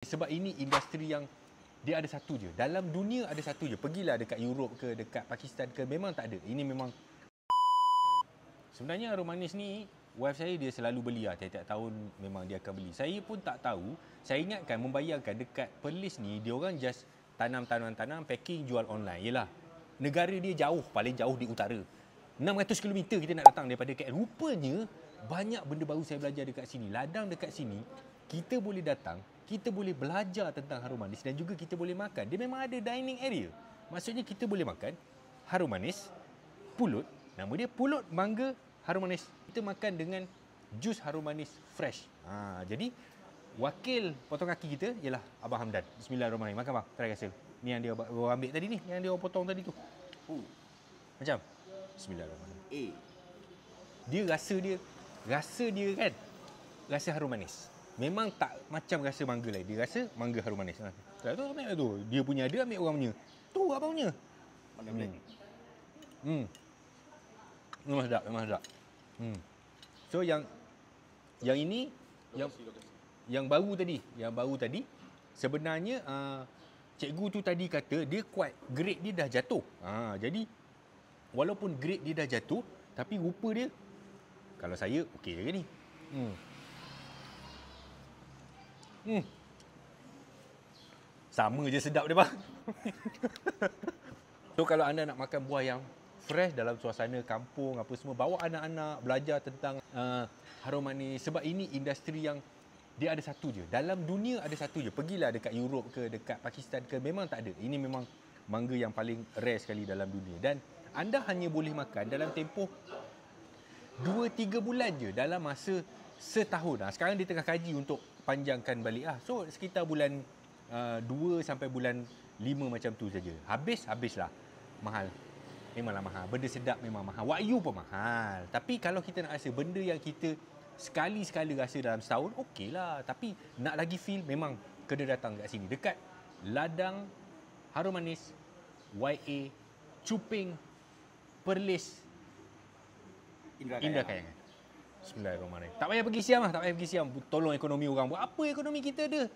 Sebab ini industri yang dia ada satu je. Dalam dunia ada satu je. Pergilah dekat Europe ke, dekat Pakistan ke, memang tak ada. Ini memang... Sebenarnya Harum Manis ni, wife saya dia selalu beli lah. Tiap-tiap tahun memang dia akan beli. Saya pun tak tahu. Saya ingatkan, membayangkan dekat Perlis ni, dia orang just tanam, packing, jual online. Yelah, negara dia jauh, paling jauh di utara. 600 km kita nak datang daripada KL. Rupanya, banyak benda baru saya belajar dekat sini. Ladang dekat sini, kita boleh datang, kita boleh belajar tentang Harum Manis dan juga kita boleh makan. Dia memang ada dining area. Maksudnya kita boleh makan Harum Manis, pulut. Nama dia Pulut Mangga Harum Manis. Kita makan dengan jus Harum Manis fresh. Jadi, wakil potong kaki kita ialah Abang Hamdan. Bismillahirrahmanirrahim. Makan bang, try rasa. Ni yang dia ambil tadi ni, yang dia potong tadi tu. Macam? Bismillahirrahmanirrahim. Rasa dia kan, rasa harum manis. Memang tak macam rasa mangga lain. Dia rasa mangga harum manis. Tu ambil tu. Dia punya ada, ambil orang punya. Tu abang punya. Mana boleh? Memang sedap. So yang ini yang baru tadi sebenarnya cikgu tu tadi kata dia quite grade dia dah jatuh. Jadi walaupun grade dia dah jatuh, tapi rupa dia kalau saya okey je ni. Sama je sedap dia bang. So kalau anda nak makan buah yang fresh dalam suasana kampung apa semua, bawa anak-anak belajar tentang Harum Manis. Sebab ini industri yang dia ada satu je. Dalam dunia ada satu je. Pergilah dekat Europe ke, dekat Pakistan ke, memang tak ada. Ini memang mangga yang paling rare sekali dalam dunia. Dan anda hanya boleh makan dalam tempoh 2-3 bulan je dalam masa setahun. Sekarang dia tengah kaji untuk panjangkan balik. So sekitar bulan 2 sampai bulan 5 macam tu saja. Habislah. Mahal. Memanglah mahal. Benda sedap memang mahal. Wagyu pun mahal. Tapi kalau kita nak rasa benda yang kita sekali-sekala rasa dalam setahun, okeylah. Tapi nak lagi feel, memang kena datang kat sini. Dekat Ladang Harum Manis, YA, Cuping, Perlis, Indah Kayangan. Bismillahirrahmanirrahim. Tak payah pergi siang lah. Tolong ekonomi orang. Buat apa ekonomi kita ada?